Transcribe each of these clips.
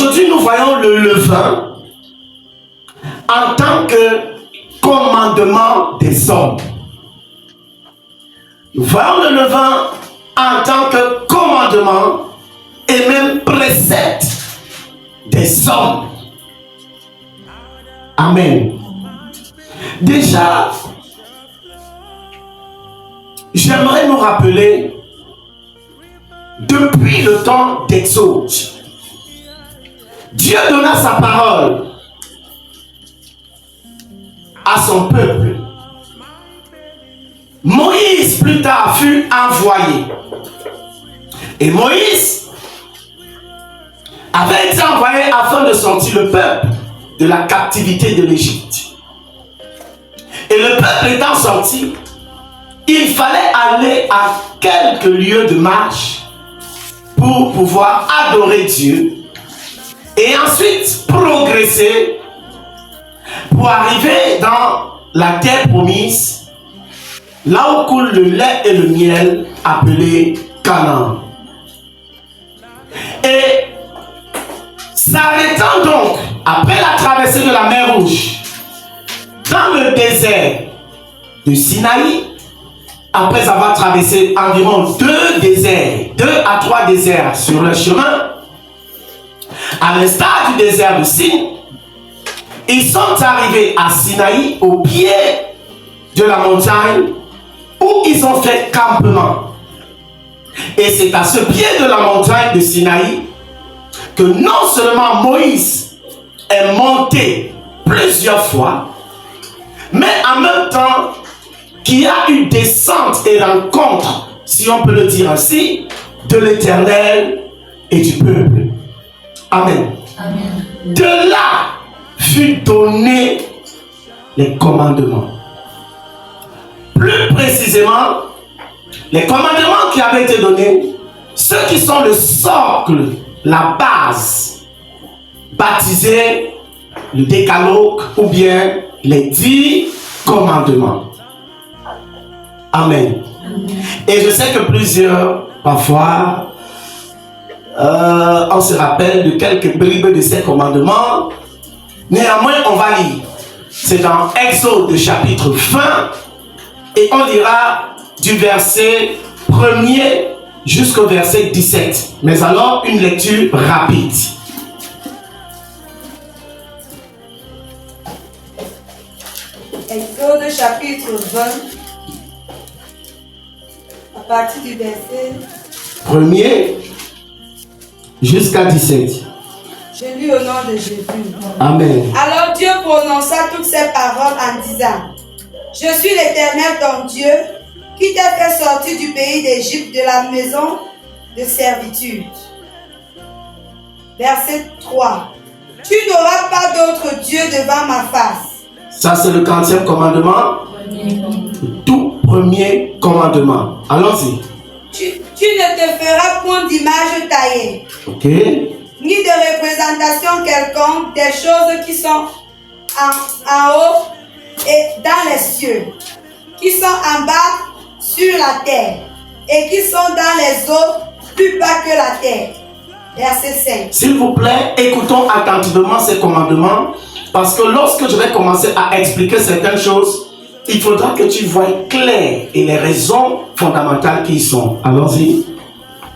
aujourd'hui, nous voyons le levain en tant que commandement des hommes. Nous voyons le levain en tant que commandement et même précepte des hommes. Amen. Déjà, j'aimerais nous rappeler, depuis le temps d'Exode, Dieu donna sa parole à son peuple. Moïse, plus tard, fut envoyé. Et Moïse avait été envoyé afin de sortir le peuple de la captivité de l'Égypte. Et le peuple étant sorti, il fallait aller à quelques lieues de marche pour pouvoir adorer Dieu et ensuite progresser pour arriver dans la terre promise, là où coule le lait et le miel, appelé Canaan. Et s'arrêtant donc après la traversée de la mer Rouge dans le désert de Sinaï, après avoir traversé environ 2 à 3 déserts sur le chemin, à l'instar du désert de Sin, ils sont arrivés à Sinaï, au pied de la montagne, où ils ont fait campement. Et c'est à ce pied de la montagne de Sinaï que non seulement Moïse est monté plusieurs fois, mais en même temps qu'il y a une descente et rencontre, si on peut le dire ainsi, de l'Éternel et du peuple. Amen. Amen. De là fut donné les commandements. Plus précisément, les commandements qui avaient été donnés, ceux qui sont le socle, la base, baptisés le décalogue ou bien les 10 commandements. Amen. Et je sais que plusieurs, parfois, on se rappelle de quelques bribes de ces commandements. Néanmoins, on va lire. C'est dans Exode chapitre 20 et on lira du verset 1er jusqu'au verset 17. Mais alors, une lecture rapide. Exode chapitre 20, à partir du verset 1er jusqu'à 17. Je lis au nom de Jésus. Amen. Alors Dieu prononça toutes ces paroles en disant: Je suis l'Éternel ton Dieu, qui t'a fait sortir du pays d'Égypte, de la maison de servitude. Verset 3. Tu n'auras pas d'autre Dieu devant ma face. Ça, c'est le 40e commandement. Le tout premier commandement. Allons-y. Tu ne te feras point d'image taillée, Ok. ni de représentation quelconque des choses qui sont en haut et dans les cieux, qui sont en bas sur la terre, et qui sont dans les eaux plus bas que la terre. Verset 5. S'il vous plaît, écoutons attentivement ces commandements, parce que lorsque je vais commencer à expliquer certaines choses, il faudra que tu vois clair et les raisons fondamentales qui y sont. Allons-y.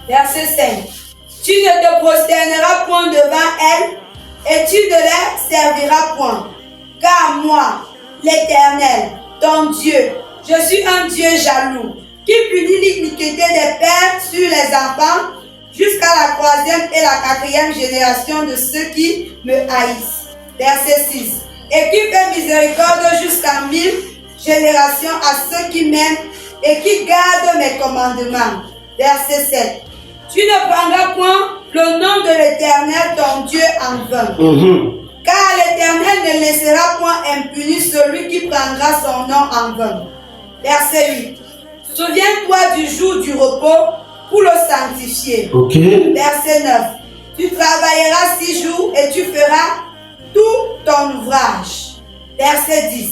Verset 5. Tu ne te prosterneras point devant elles, et tu ne les serviras point. Car moi, l'Éternel, ton Dieu, je suis un Dieu jaloux, qui punit l'iniquité des pères sur les enfants, jusqu'à la 3e et la 4e génération de ceux qui me haïssent. Verset 6. Et qui fait miséricorde jusqu'à 1000 générations à ceux qui m'aiment et qui gardent mes commandements. Verset 7. Tu ne prendras point le nom de l'Éternel ton Dieu en vain. Car l'Éternel ne laissera point impuni celui qui prendra son nom en vain. Verset 8. Souviens-toi du jour du repos pour le sanctifier. Ok. Verset 9. Tu travailleras 6 jours et tu feras tout ton ouvrage. Verset 10.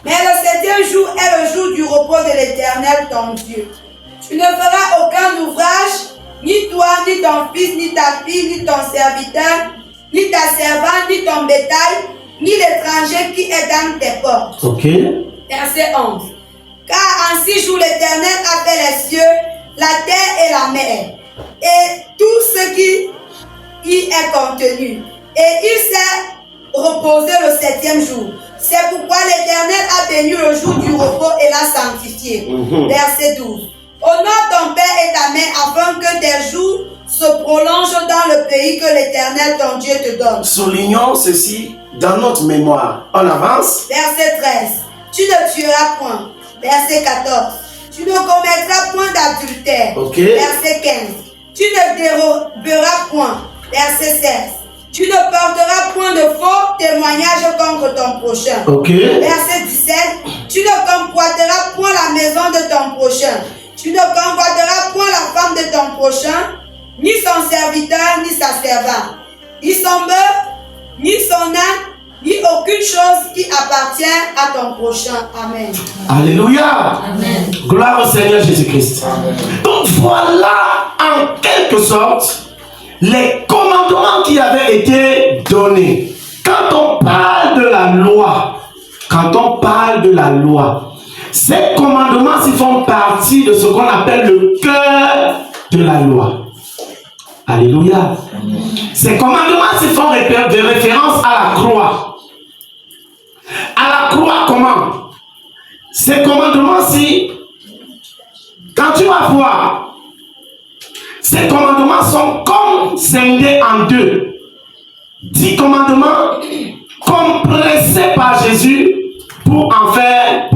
Mais le 7e jour est le jour du repos de l'Éternel ton Dieu. Tu ne feras aucun ouvrage, ni toi, ni ton fils, ni ta fille, ni ton serviteur, ni ta servante, ni ton bétail, ni l'étranger qui est dans tes portes. Ok. Verset 11. Car en 6 jours l'Éternel a fait les cieux, la terre et la mer, et tout ce qui y est contenu. Et il s'est reposé le 7e jour. C'est pourquoi l'Éternel a béni le jour du repos et l'a sanctifié. Verset 12. Honore ton père et ta mère afin que tes jours se prolongent dans le pays que l'Éternel ton Dieu te donne. Soulignons ceci dans notre mémoire. On avance. Verset 13. Tu ne tueras point. Verset 14. Tu ne commettras point d'adultère. Ok. Verset 15. Tu ne déroberas point. Verset 16. Tu ne porteras point de faux témoignages contre ton prochain. Ok. Verset 17. Tu ne convoiteras point la maison de ton prochain. Tu ne convoiteras point la femme de ton prochain, ni son serviteur, ni sa servante, ni son bœuf, ni son âne, ni aucune chose qui appartient à ton prochain. Amen. Alléluia. Amen. Gloire au Seigneur Jésus-Christ. Donc voilà en quelque sorte les commandements qui avaient été donnés. Quand on parle de la loi, ces commandements s'y font partie de ce qu'on appelle le cœur de la loi. Alléluia. Ces commandements s'y font de référence à la croix. À la croix comment? Ces commandements-ci, quand tu vas voir, ces commandements sont comme scindés en deux. 10 commandements compressés par Jésus pour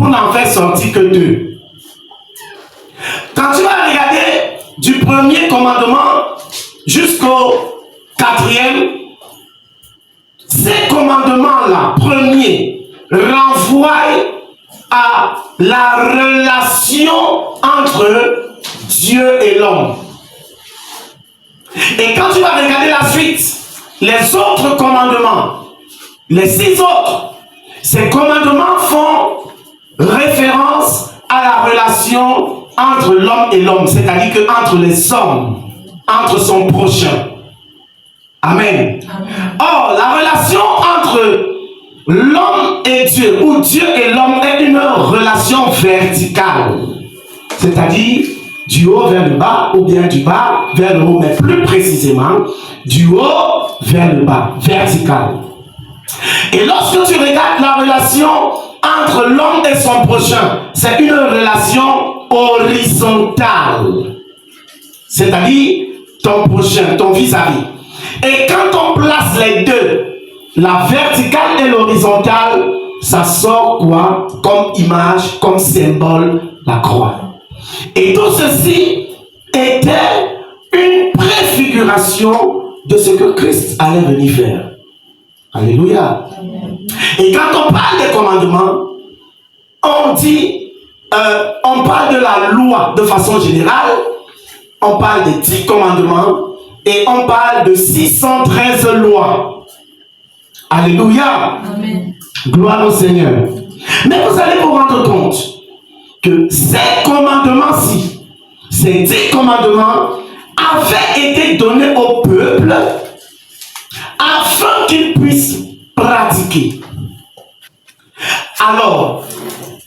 n'en faire sortir que 2. Quand tu vas regarder du premier commandement jusqu'au 4e, ces commandements-là, premiers, renvoient à la relation entre Dieu et l'homme. Et quand tu vas regarder la suite, les autres commandements, les 6 autres, ces commandements font référence à la relation entre l'homme et l'homme, c'est-à-dire que entre les hommes, entre son prochain. Amen. Or, la relation entre l'homme et Dieu, ou Dieu et l'homme, est une relation verticale. C'est-à-dire du haut vers le bas, ou bien du bas vers le haut, mais plus précisément, du haut vers le bas, vertical. Et lorsque tu regardes la relation entre l'homme et son prochain, c'est une relation horizontale. C'est-à-dire ton prochain, ton vis-à-vis. Et quand on place les deux, la verticale et l'horizontale, ça sort quoi? Comme image, comme symbole, la croix. Et tout ceci était une préfiguration de ce que Christ allait venir faire. Alléluia. Et quand on parle des commandements, on parle de la loi de façon générale, on parle des 10 commandements et on parle de 613 lois. Alléluia. Amen. Gloire au Seigneur. Mais vous allez vous rendre compte que ces commandements-ci, ces 10 commandements, avaient été donnés au peuple afin qu'ils puissent pratiquer. Alors,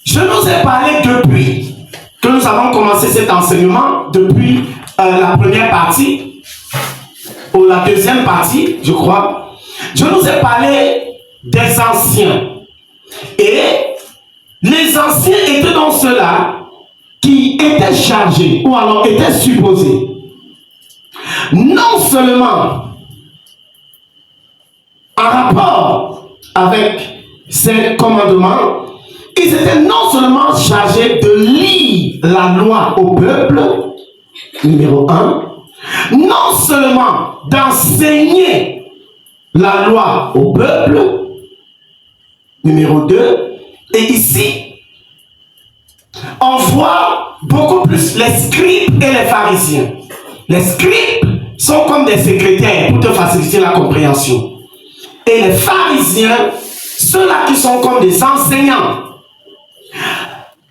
je nous ai parlé depuis que nous avons commencé cet enseignement, depuis la première partie, ou la deuxième partie, je crois. Je nous ai parlé des anciens. Et les anciens étaient donc ceux-là qui étaient chargés, ou alors étaient supposés, non seulement en rapport avec ces commandements, ils étaient non seulement chargés de lire la loi au peuple, numéro 1, non seulement d'enseigner la loi au peuple, numéro 2, et ici, on voit beaucoup plus les scribes et les pharisiens. Les scribes sont comme des secrétaires pour te faciliter la compréhension. Et les pharisiens, ceux-là qui sont comme des enseignants.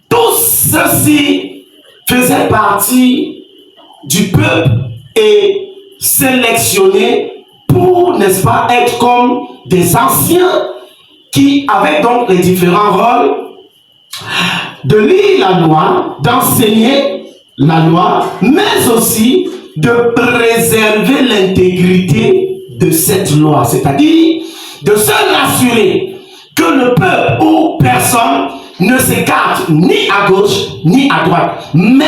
Tous ceux-ci faisaient partie du peuple et sélectionnés pour pour, n'est-ce pas, être comme des anciens qui, avec donc les différents rôles, de lire la loi, d'enseigner la loi, mais aussi de préserver l'intégrité de cette loi, c'est-à-dire de se rassurer que le peuple ou personne ne s'écarte ni à gauche ni à droite, mais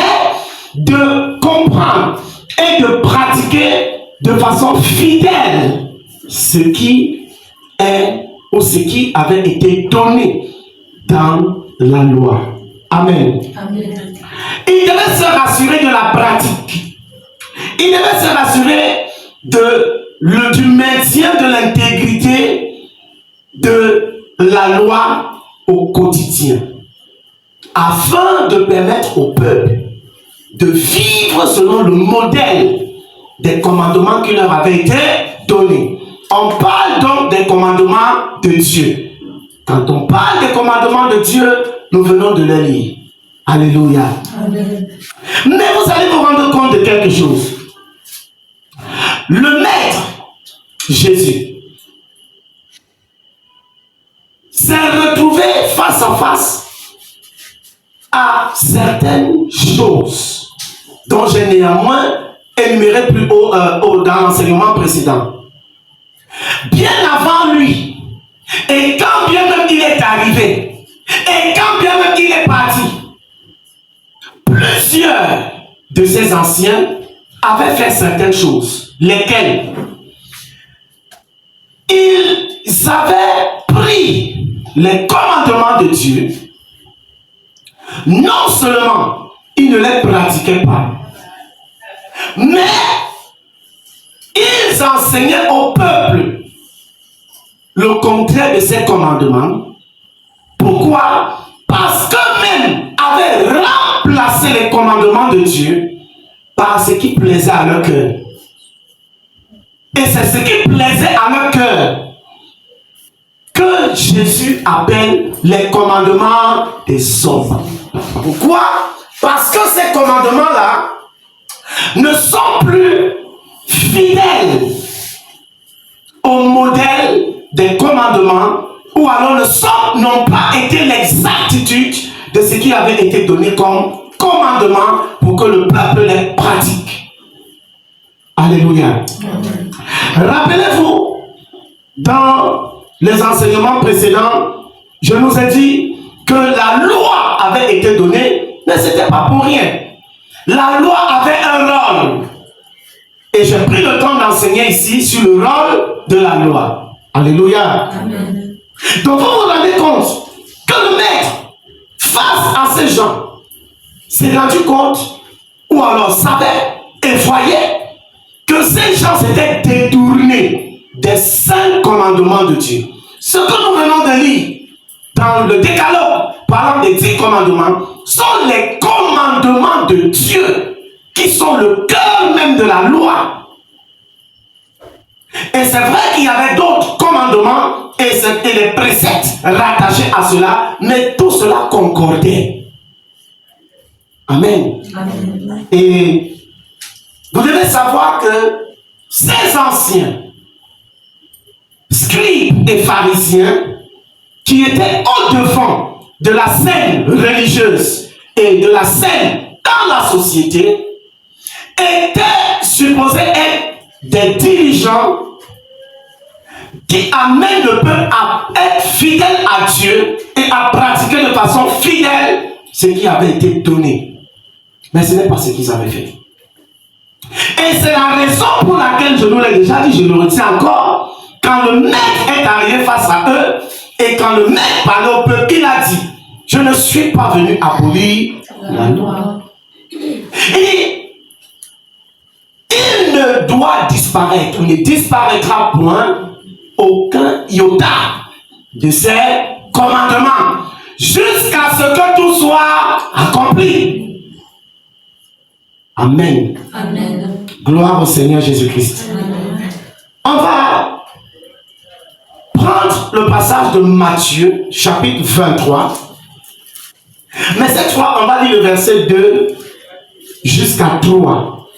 de comprendre et de pratiquer de façon fidèle ce qui est ou ce qui avait été donné dans la loi. Amen. Amen. Il devait se rassurer de la pratique. Il devait se rassurer du maintien de l'intégrité de la loi au quotidien, afin de permettre au peuple de vivre selon le modèle des commandements qui leur avaient été donnés. On parle donc des commandements de Dieu. Quand on parle des commandements de Dieu, nous venons de les lire. Alléluia. Amen. Mais vous allez vous rendre compte de quelque chose. Le Maître, Jésus, s'est retrouvé face à face à certaines choses dont j'ai néanmoins énuméré plus haut, dans l'enseignement précédent. Bien avant lui, et quand bien même il est arrivé, et quand bien même il est parti, plusieurs de ces anciens avaient fait certaines choses, lesquelles ils avaient pris les commandements de Dieu. Non seulement ils ne les pratiquaient pas, mais ils enseignaient au peuple le contraire de ces commandements. Pourquoi? Parce qu'eux-mêmes avaient remplacé les commandements de Dieu par ce qui plaisait à leur cœur. Et c'est ce qui plaisait à leur cœur que Jésus appelle les commandements des hommes. Pourquoi? Parce que ces commandements-là ne sont plus fidèles au modèle des commandements, ou alors n'ont pas été l'exactitude de ce qui avait été donné comme commandement pour que le peuple les pratique. Alléluia. Rappelez-vous, dans les enseignements précédents, je nous ai dit que la loi avait été donnée, mais ce n'était pas pour rien. La loi avait un rôle. Et j'ai pris le temps d'enseigner ici sur le rôle de la loi. Alléluia. Amen. Donc vous vous rendez compte que le maître, face à ces gens, s'est rendu compte, ou alors savait et voyait que ces gens s'étaient détournés des saints commandements de Dieu. Ce que nous venons de lire dans le décalogue, parlant des 10 commandements, sont les commandements de Dieu qui sont le cœur même de la loi. Et c'est vrai qu'il y avait d'autres commandements et les préceptes rattachés à cela, mais tout cela concordait. Amen. Amen. Et vous devez savoir que ces anciens scribes et pharisiens qui étaient au-devant de la scène religieuse et de la scène dans la société étaient supposés être des dirigeants qui amènent le peuple à être fidèle à Dieu et à pratiquer de façon fidèle ce qui avait été donné. Mais ce n'est pas ce qu'ils avaient fait. Et c'est la raison pour laquelle, je nous l'ai déjà dit, je le retiens encore, quand le maître est arrivé face à eux, et quand le maître parlait au peuple, il a dit, je ne suis pas venu abolir la loi. Et il ne doit disparaître, il ne disparaîtra point aucun iota de ces commandements, jusqu'à ce que tout soit accompli. Amen. Amen. Gloire au Seigneur Jésus-Christ. Amen. On va prendre le passage de Matthieu, chapitre 23. Mais cette fois, on va lire le verset 2 jusqu'à 3.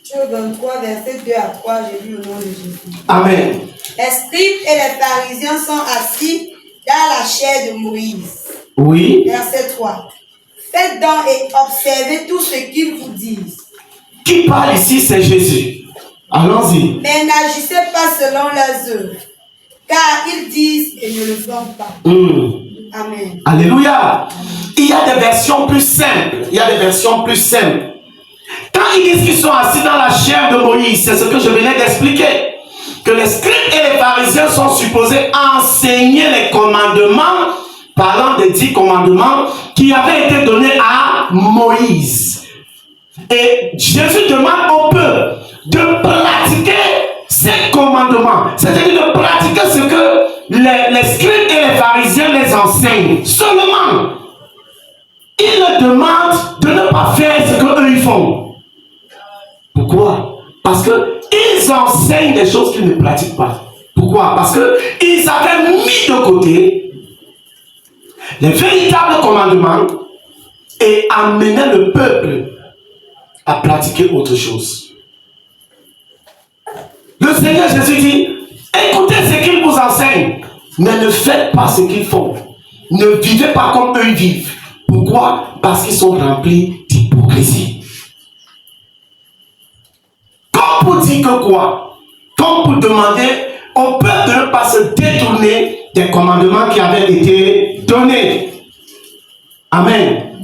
Je chapitre 23, verset 2 à 3, j'ai lu au nom de Jésus. Amen. Les scribes et les pharisiens sont assis dans la chair de Moïse. Oui. Verset 3. Faites donc et observez tout ce qu'ils vous disent. Qui parle ici, c'est Jésus. Allons-y. Mais n'agissez pas selon leurs œuvres, car ils disent et ne le font pas. Amen. Alléluia. Il y a des versions plus simples. Quand ils disent qu'ils sont assis dans la chair de Moïse, c'est ce que je venais d'expliquer. Que les scribes et les pharisiens sont supposés enseigner les commandements, parlant des 10 commandements qui avaient été donnés à Moïse. Et Jésus demande au peuple de pratiquer ces commandements. C'est-à-dire de pratiquer ce que les scribes et les pharisiens les enseignent. Seulement, il leur demande de ne pas faire ce qu'eux ils font. Pourquoi? Parce qu'ils enseignent des choses qu'ils ne pratiquent pas. Pourquoi? Parce qu'ils avaient mis de côté les véritables commandements et amenaient le peuple à pratiquer autre chose. Le Seigneur Jésus dit, écoutez ce qu'ils vous enseignent, mais ne faites pas ce qu'ils font. Ne vivez pas comme eux vivent. Pourquoi? Parce qu'ils sont remplis d'hypocrisie. Comme pour dire que quoi? Comme pour demander au peuple de ne pas se détourner des commandements qui avaient été donnés. Amen.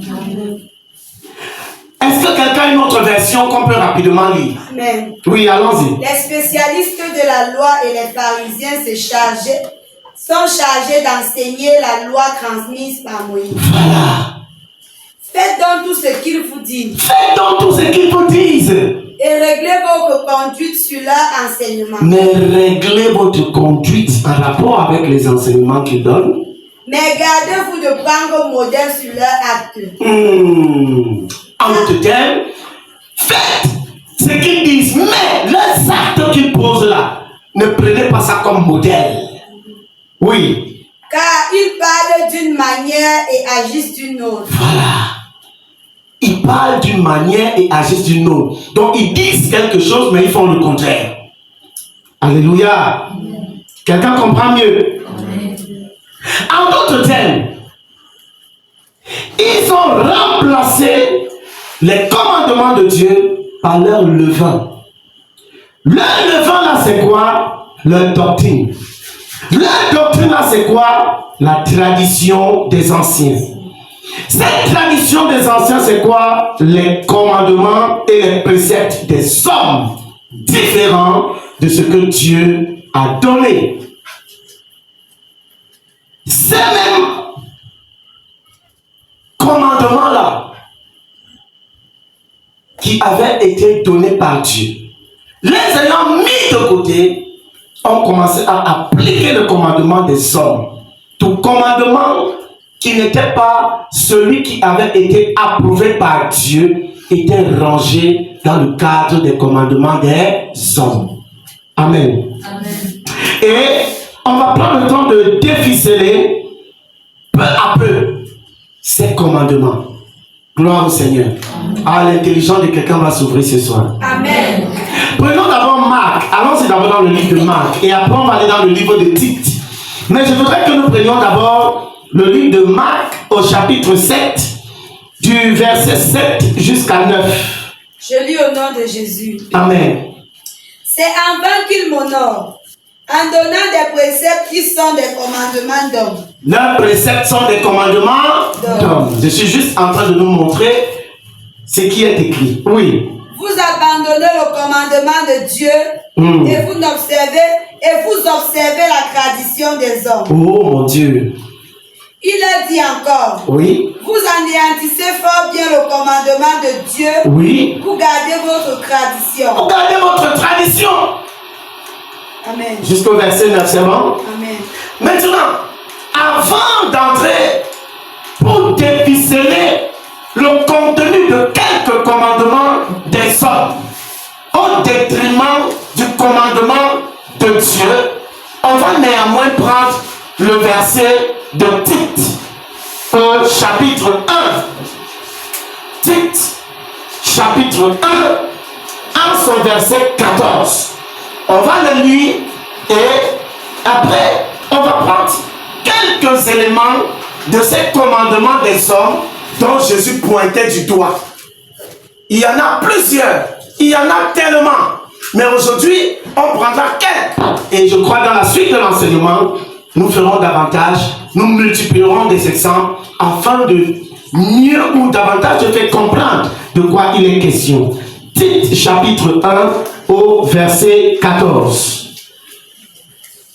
Est-ce que quelqu'un a une autre version qu'on peut rapidement lire? Amen. Oui, allons-y. Les spécialistes de la loi et les pharisiens sont chargés d'enseigner la loi transmise par Moïse. Voilà. Faites donc tout ce qu'ils vous disent. Faites donc tout ce qu'ils vous disent. Et réglez votre conduite sur leur enseignement. Mais réglez votre conduite en rapport avec les enseignements qu'ils donnent. Mais gardez-vous de prendre modèle sur leurs actes. En d'autres termes, faites ce qu'ils disent, mais les actes qu'ils posent là, ne prenez pas ça comme modèle. Oui. Car ils parlent d'une manière et agissent d'une autre. Voilà. Ils parlent d'une manière et agissent d'une autre. Donc ils disent quelque chose, mais ils font le contraire. Alléluia. Quelqu'un comprend mieux? En d'autres termes, ils ont remplacé les commandements de Dieu par leur levain. Leur levain là, c'est quoi? Leur doctrine. Leur doctrine là, c'est quoi? La tradition des anciens. Cette tradition des anciens, c'est quoi? Les commandements et les préceptes des hommes différents de ce que Dieu a donné. Ces mêmes commandements-là qui avaient été donnés par Dieu, les ayant mis de côté, ont commencé à appliquer le commandement des hommes. Tout commandement qui n'était pas celui qui avait été approuvé par Dieu était rangé dans le cadre des commandements des hommes. Amen. Amen. Et on va prendre le temps de déficeler peu à peu ces commandements. Gloire au Seigneur. Ah, l'intelligence de quelqu'un va s'ouvrir ce soir. Amen. Prenons d'abord Marc. Allons-y d'abord dans le livre de Marc. Et après, on va aller dans le livre de Tite. Mais je voudrais que nous prenions d'abord le livre de Marc au chapitre 7, du verset 7 jusqu'à 9. Je lis au nom de Jésus. Amen. C'est en vain qu'ils m'honorent, en donnant des préceptes qui sont des commandements d'hommes. Leurs préceptes sont des commandements d'hommes. Je suis juste en train de nous montrer ce qui est écrit. Oui. Vous abandonnez le commandement de Dieu et vous observez la tradition des hommes. Oh mon Dieu. Il a dit encore. Oui. Vous anéantissez fort bien le commandement de Dieu. Oui. Vous gardez votre tradition. Vous gardez votre tradition. Amen. Jusqu'au verset 9, c'est bon? Amen. Maintenant, avant d'entrer pour déficeler le contenu de quelques commandements des hommes, au détriment du commandement de Dieu, on va néanmoins prendre le verset de Tite, au chapitre 1. Tite, chapitre 1, dans son verset 14. On va le lire et après, on va prendre quelques éléments de ces commandements des hommes dont Jésus pointait du doigt. Il y en a plusieurs, il y en a tellement. Mais aujourd'hui, on prendra quelques. Et je crois dans la suite de l'enseignement, nous ferons davantage, nous multiplierons des exemples afin de mieux ou davantage de faire comprendre de quoi il est question. Tite chapitre 1 au verset 14.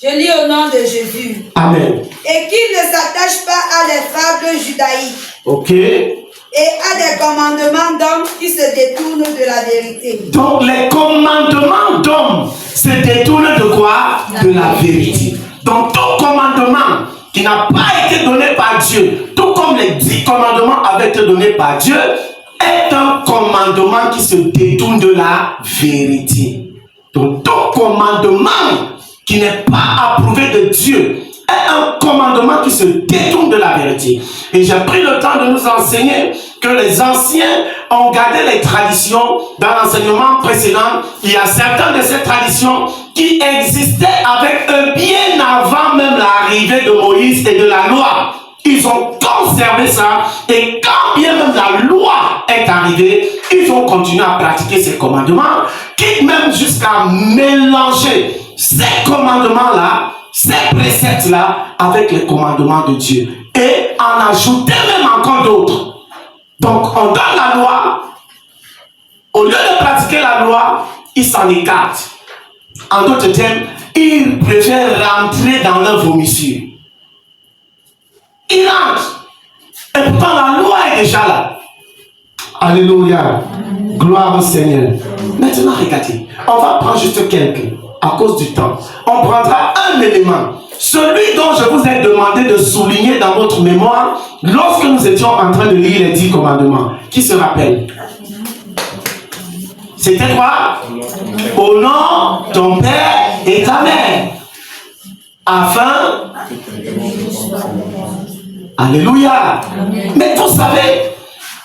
Je lis au nom de Jésus. Amen. Et qu'il ne s'attache pas à des fables judaïques. Ok. Et à des commandements d'hommes qui se détournent de la vérité. Donc les commandements d'hommes se détournent de quoi? De la vérité. Donc tout commandement qui n'a pas été donné par Dieu, tout comme les 10 commandements avaient été donnés par Dieu, est un commandement qui se détourne de la vérité. Donc tout commandement qui n'est pas approuvé de Dieu est un commandement qui se détourne de la vérité. Et j'ai pris le temps de nous enseigner que les anciens ont gardé les traditions. Dans l'enseignement précédent, il y a certaines de ces traditions qui existaient avec eux bien avant même l'arrivée de Moïse et de la loi. Ils ont conservé ça et quand bien même la loi est arrivée, ils ont continué à pratiquer ces commandements, quitte même jusqu'à mélanger ces commandements-là, ces préceptes-là avec les commandements de Dieu et en ajouter même encore d'autres. Donc on donne la loi, au lieu de pratiquer la loi, ils s'en écartent. En d'autres termes, ils préfèrent rentrer dans leur vomissure. Ils rentrent. Et pourtant la loi est déjà là. Alléluia. Gloire au Seigneur. Maintenant regardez, on va prendre juste quelques. À cause du temps, on prendra un élément, celui dont je vous ai demandé de souligner dans votre mémoire lorsque nous étions en train de lire les 10 commandements. Qui se rappelle? C'était quoi? Honore ton père et ta mère, afin... Alléluia. Mais vous savez,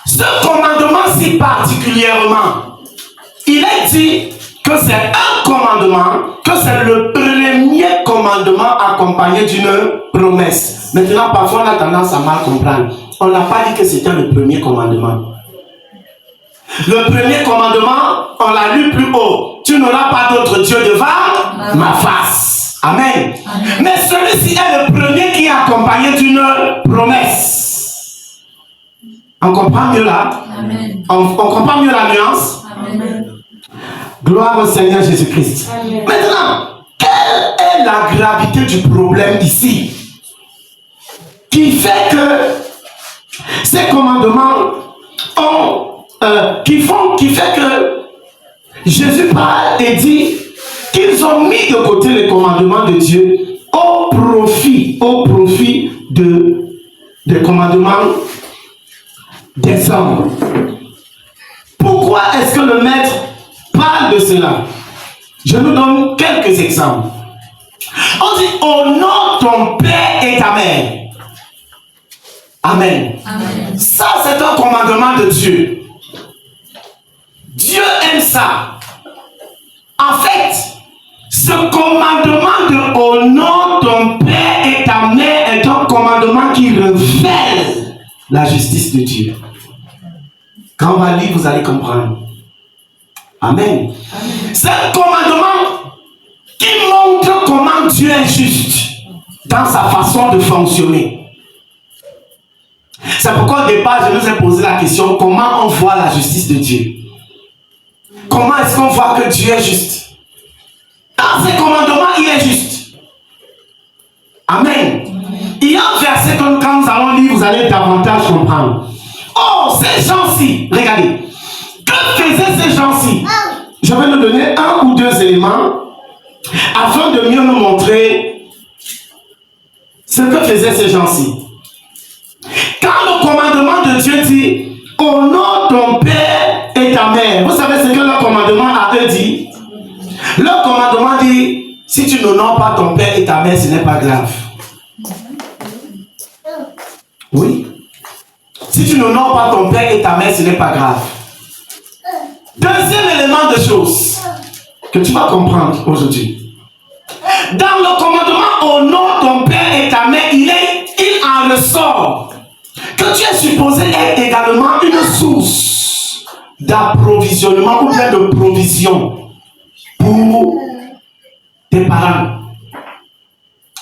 ce commandement si particulièrement, il est dit que c'est un commandement, que c'est le premier commandement accompagné d'une promesse. Maintenant, parfois, on a tendance à mal comprendre. On n'a pas dit que c'était le premier commandement. Le premier commandement, on l'a lu plus haut. Tu n'auras pas d'autre Dieu devant ma face. Amen. Amen. Mais celui-ci est le premier qui est accompagné d'une promesse. On comprend mieux là? Amen. On comprend mieux la nuance? Amen. Gloire au Seigneur Jésus-Christ. Amen. Maintenant, quelle est la gravité du problème ici? Qui fait que ces commandements qui fait que Jésus parle et dit qu'ils ont mis de côté les commandements de Dieu au profit des commandements des hommes. Pourquoi est-ce que le maître parle de cela? Je nous donne quelques exemples. On dit honore ton père et ta mère. Amen. Amen. Ça, c'est un commandement de Dieu. Dieu aime ça. En fait, ce commandement de honore ton père et ta mère est un commandement qui révèle la justice de Dieu. Quand on va lire, vous allez comprendre. Amen. Amen. C'est un commandement qui montre comment Dieu est juste dans sa façon de fonctionner. C'est pourquoi au départ, je nous ai posé la question, comment on voit la justice de Dieu? Comment est-ce qu'on voit que Dieu est juste? Dans ses commandements, il est juste. Amen. Il y a un verset que quand nous allons lire, vous allez davantage comprendre. Oh, ces gens-ci, regardez. Que faisaient ces gens-ci? Je vais nous donner un ou deux éléments afin de mieux nous montrer ce que faisaient ces gens-ci. Quand le commandement de Dieu dit honore ton père et ta mère, vous savez ce que le commandement a dit? Le commandement dit si tu n'honores pas ton père et ta mère, ce n'est pas grave. Oui. Si tu n'honores pas ton père et ta mère, ce n'est pas grave. Deuxième élément de choses que tu vas comprendre aujourd'hui. Dans le commandement honore ton père et ta mère, il en ressort que tu es supposé être également une source d'approvisionnement ou bien de provision pour tes parents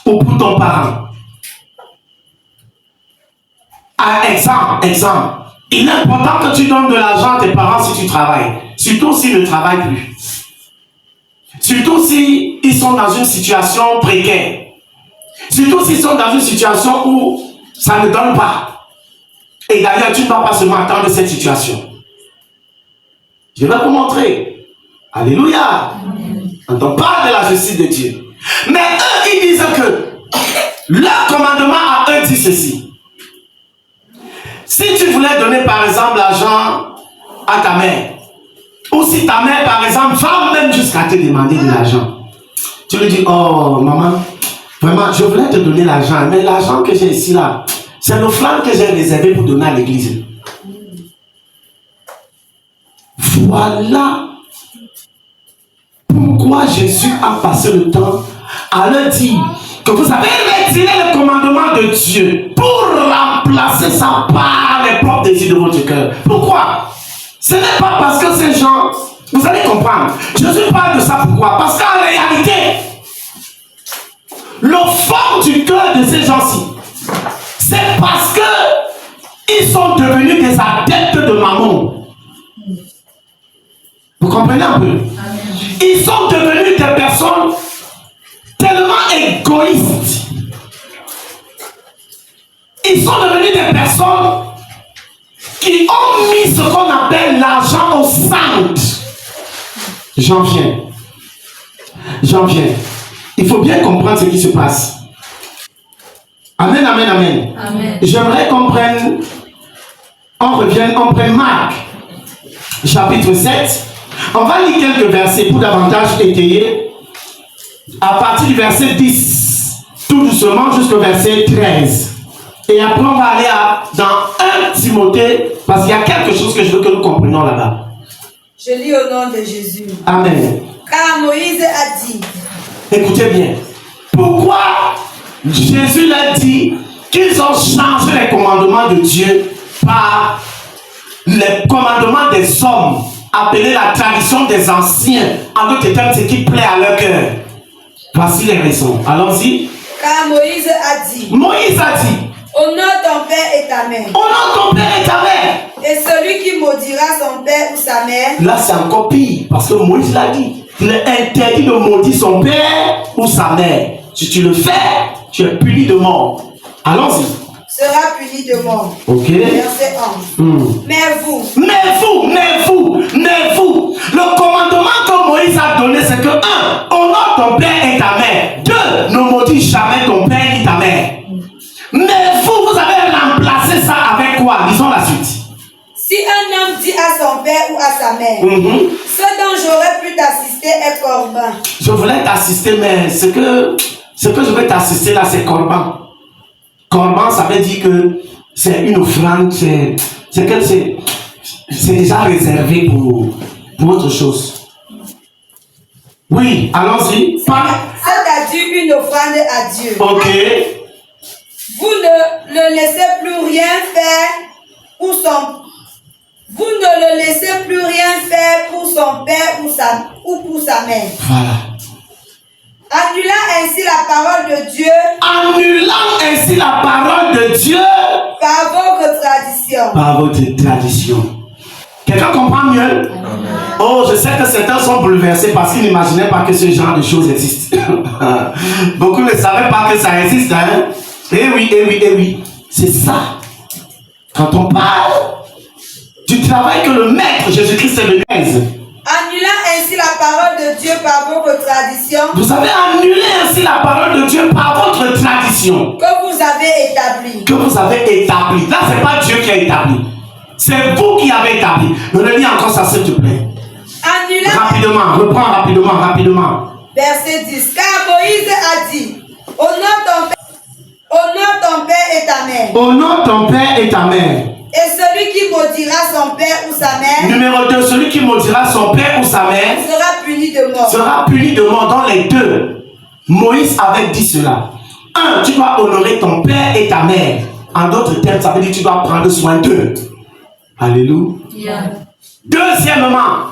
ou pour ton parent. Exemple, il est important que tu donnes de l'argent à tes parents si tu travailles, surtout s'ils ne travaillent plus. Surtout s'ils sont dans une situation précaire. Surtout s'ils sont dans une situation où ça ne donne pas. Et d'ailleurs, tu ne dois pas seulement attendre cette situation. Je vais vous montrer. Alléluia. Quand on parle de la justice de Dieu. Mais eux, ils disent que leur commandement à eux dit ceci. Si tu voulais donner par exemple l'argent à ta mère, ou si ta mère par exemple va même jusqu'à te demander de l'argent, tu lui dis, oh maman, vraiment je voulais te donner l'argent, mais l'argent que j'ai ici là, c'est l'offrande que j'ai réservé pour donner à l'église. Voilà pourquoi Jésus a passé le temps à leur dire que vous avez retiré le commandement de Dieu pour remplacer ça par les propres désirs de votre cœur. Pourquoi? Ce n'est pas parce que ces gens, vous allez comprendre, Jésus parle de ça pourquoi? Parce qu'en réalité, le fond du cœur de ces gens-ci, c'est parce que ils sont devenus des adeptes de Mammon. Vous comprenez un peu? Ils sont devenus des personnes tellement égoïstes. Ils sont devenus des personnes qui ont mis ce qu'on appelle l'argent au centre. J'en viens. Il faut bien comprendre ce qui se passe. Amen, amen, amen. Amen. J'aimerais qu'on prenne, on prenne Marc, chapitre 7. On va lire quelques versets pour davantage étayer. À partir du verset 10, tout doucement jusqu'au verset 13. Et après on va aller dans 1 Timothée, parce qu'il y a quelque chose que je veux que nous comprenions là-bas. Je lis au nom de Jésus. Amen. Car Moïse a dit. Écoutez bien. Pourquoi Jésus l'a dit qu'ils ont changé les commandements de Dieu par les commandements des hommes, appelés la tradition des anciens, en d'autres termes, ce qui plaît à leur cœur. Voici les raisons. Allons-y. Car Moïse a dit. Moïse a dit. Honore ton père et ta mère. Honore ton père et ta mère. Et celui qui maudira son père ou sa mère. Là, c'est encore pire, parce que Moïse l'a dit. Il est interdit de maudire son père ou sa mère. Si tu le fais, tu es puni de mort. Allons-y. Sera puni de mort. Ok. Verset 11. Mais vous. Le commandement que Moïse a donné, c'est que 1. Honore ton père et ta mère. 2. Ne maudis jamais ton père ni ta mère. Mais vous avez remplacé ça avec quoi? Lisons la suite. Si un homme dit à son père ou à sa mère, ce dont j'aurais pu t'assister est corban. Je voulais t'assister, mais ce que je vais t'assister là, c'est corban. Corban, ça veut dire que c'est une offrande, c'est déjà réservé pour autre chose. Oui, allons-y. C'est-à-dire une offrande à Dieu. Ok. Vous ne le laissez plus rien faire pour son. Vous ne le laissez plus rien faire pour son père ou pour sa mère. Voilà. Annulant ainsi la parole de Dieu. Par votre tradition. Quelqu'un comprend mieux? Amen. Oh, je sais que certains sont bouleversés parce qu'ils n'imaginaient pas que ce genre de choses existent. Beaucoup ne savaient pas que ça existe, hein? Eh oui. C'est ça. Quand on parle du travail que le Maître Jésus-Christ est venu réaliser. Annulant ainsi la parole de Dieu par votre tradition. Vous avez annulé ainsi la parole de Dieu par votre tradition. Que vous avez établi. Là, c'est pas Dieu qui a établi. C'est vous qui avez établi. Relis encore ça, s'il te plaît. Annulant. Rapidement, reprends rapidement. Verset 10. Car Moïse a dit, honore ton père et ta mère. Honore ton père et ta mère. Et celui qui maudira son père ou sa mère. Numéro 2, celui qui maudira son père ou sa mère Sera puni de mort. Sera puni de mort. Dans les deux, Moïse avait dit cela. 1, tu dois honorer ton père et ta mère. En d'autres termes, ça veut dire que tu dois prendre soin d'eux. Alléluia. Deuxièmement,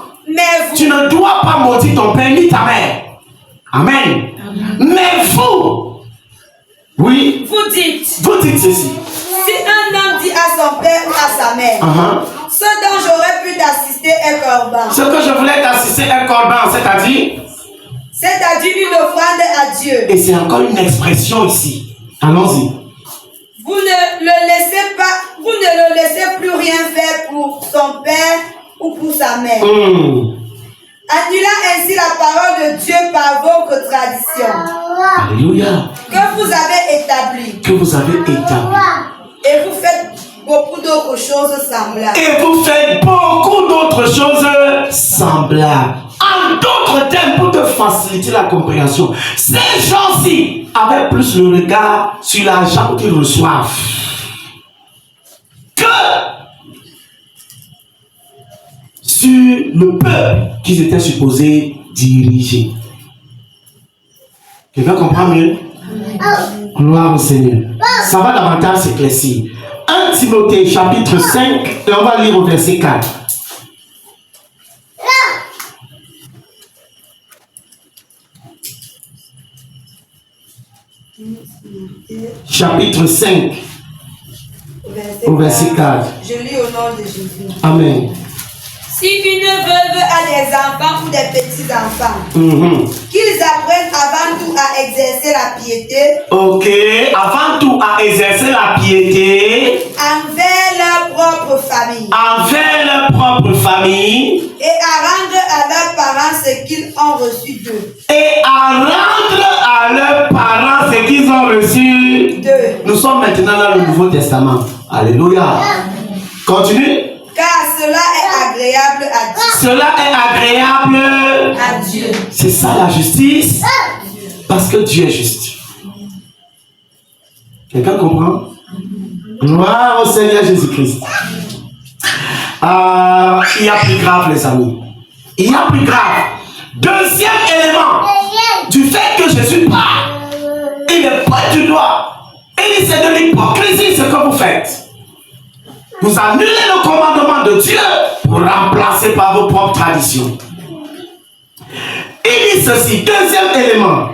tu ne dois pas maudire ton père ni ta mère. Amen. Mais vous, oui, vous dites ceci. Si un homme dit à son père ou à sa mère, ce dont j'aurais pu t'assister est corban. Ce que je voulais t'assister est corban, c'est-à-dire une offrande à Dieu. Et c'est encore une expression ici. Allons-y. Vous ne le laissez plus rien faire pour son père ou pour sa mère. Annulant ainsi la parole de Dieu par votre tradition. Alléluia. Que vous avez établi. Et vous faites beaucoup d'autres choses semblables. En d'autres termes, pour te faciliter la compréhension, ces gens-ci avaient plus le regard sur l'argent qu'ils reçoivent que sur le peuple qu'ils étaient supposés diriger. Quelqu'un comprend mieux? Gloire au Seigneur. Ça va davantage s'éclaircir. 1 Timothée chapitre 5, et on va lire au verset 4. Chapitre 5, au verset 4. Je lis au nom de Jésus. Amen. Si une veuve a des enfants ou des petits-enfants, qu'ils apprennent avant tout à exercer la piété. Ok, avant tout à exercer la piété. Envers leur propre famille. Et à rendre à leurs parents ce qu'ils ont reçu d'eux. Nous sommes maintenant dans le Nouveau Testament. Alléluia. Continue. Car cela est agréable à Dieu. C'est ça la justice. Parce que Dieu est juste. Quelqu'un comprend? Gloire au Seigneur Jésus-Christ. Il y a plus grave, les amis. Il y a plus grave. Deuxième élément du fait que Jésus parle. Il est pointe du doigt. Il dit c'est de l'hypocrisie ce que vous faites. Vous annulez le commandement de Dieu pour remplacer par vos propres traditions. Il dit ceci, deuxième élément.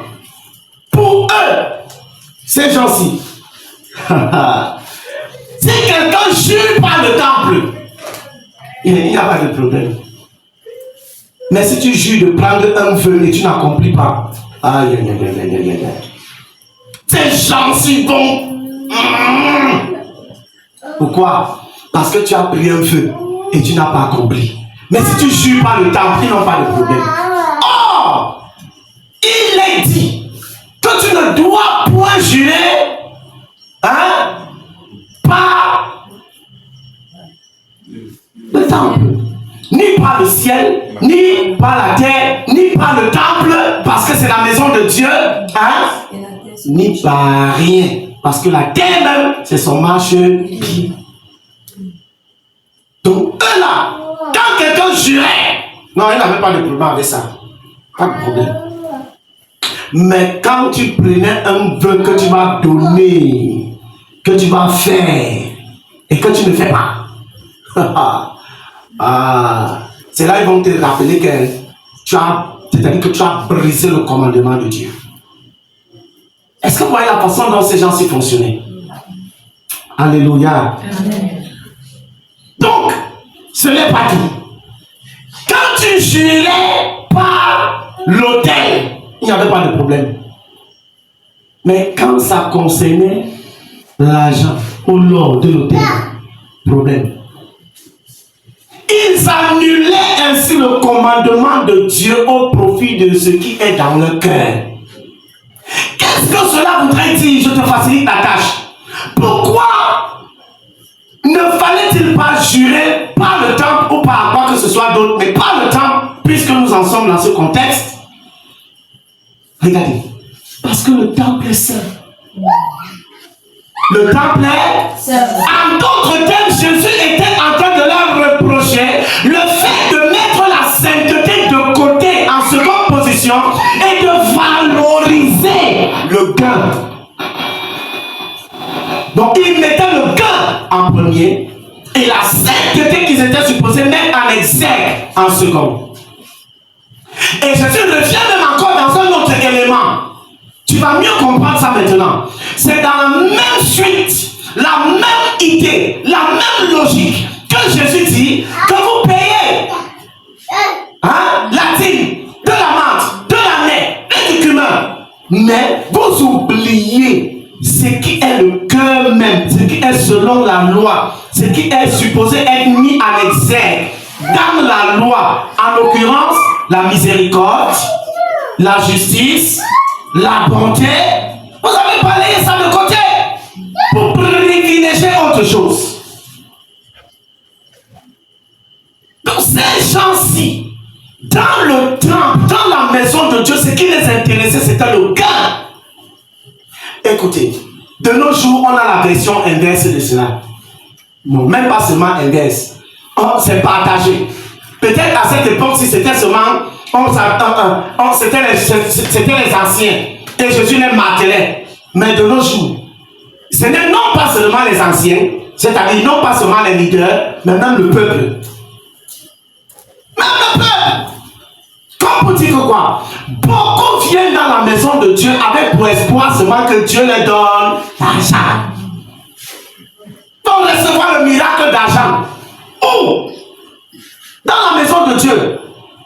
Pour eux, ces gens-ci, si quelqu'un jure par le temple, il n'y a pas de problème. Mais si tu jures de prendre un feu et tu n'accomplis pas, aïe, aïe, aïe, aïe, aïe, aïe. Ces gens-ci vont. Pourquoi? Parce que tu as pris un feu et tu n'as pas accompli. Mais si tu jures par le temple, ils n'ont pas de problème. Or, il est dit que tu ne dois point jurer par le temple, ni par le ciel, ni par la terre, ni par le temple, parce que c'est la maison de Dieu, ni par rien, parce que la terre même, c'est son marchepied. Donc, eux là, quand quelqu'un jurait, non, il n'avait pas de problème avec ça. Pas de problème. Mais quand tu prenais un vœu que tu vas donner, que tu vas faire, et que tu ne fais pas, c'est là qu'ils vont te rappeler que c'est-à-dire que tu as brisé le commandement de Dieu. Est-ce que vous voyez la façon dont ces gens-ci fonctionnaient? Alléluia. Amen. Donc, ce n'est pas tout. Quand tu jurais par l'autel, il n'y avait pas de problème. Mais quand ça concernait l'argent ou l'or de l'autel, problème. Ils annulaient ainsi le commandement de Dieu au profit de ce qui est dans le cœur. Qu'est-ce que cela voudrait dire? Je te facilite la tâche. Pourquoi ne fallait-il pas jurer par le temple ou par quoi que ce soit d'autre, mais par le temple, puisque nous en sommes dans ce contexte? Regardez. Parce que le temple est saint. Le temple est saint. En d'autres termes, Jésus Le fait de mettre la sainteté de côté en seconde position et de valoriser le gain. Donc ils mettaient le gain en premier et la sainteté qu'ils étaient supposés mettre en exergue en second. Et Jésus revient même encore dans un autre élément. Tu vas mieux comprendre ça maintenant. C'est dans la même suite, la même idée, la même logique que Jésus dit que vous payez la dîme, de la menthe, de l'année et du cumin. Mais vous oubliez ce qui est le cœur même, ce qui est selon la loi, ce qui est supposé être mis en exergue dans la loi, en l'occurrence la miséricorde, la justice, la bonté. Vous avez balayé ça de côté pour privilégier autre chose. Donc ces gens-ci, dans le temple, dans la maison de Dieu, ce qui les intéressait, c'était le gain. Écoutez, de nos jours, on a la version inverse de cela. Non, même pas seulement inverse. C'est partagé. Peut-être à cette époque, si c'était seulement, c'était les anciens. Et Jésus les martelait. Mais de nos jours, ce n'est non pas seulement les anciens, c'est-à-dire non pas seulement les leaders, mais même le peuple. Même le peuple. Comme pour dire que quoi? Beaucoup viennent dans la maison de Dieu avec pour espoir seulement que Dieu leur donne l'argent. Pour recevoir le miracle d'argent. Où? Dans la maison de Dieu.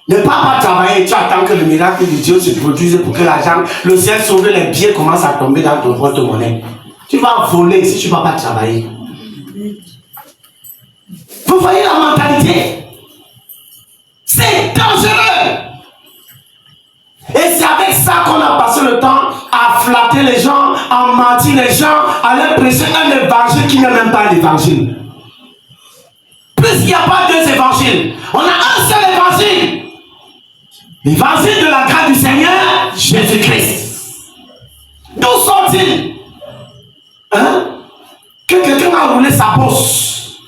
Ne pas travailler, tu attends que le miracle de Dieu se produise pour que l'argent, le ciel sauve, les billets commencent à tomber dans ton porte-monnaie. Tu vas voler si tu ne vas pas travailler. Vous voyez la mentalité? C'est dangereux. Et c'est avec ça qu'on a passé le temps à flatter les gens, à mentir les gens, à leur prêcher un évangile qui n'est même pas l'évangile. Puisqu'il n'y a pas deux évangiles, on a un seul évangile. L'évangile de la grâce du Seigneur, Jésus-Christ. D'où sont-ils? Que quelqu'un a roulé sa bosse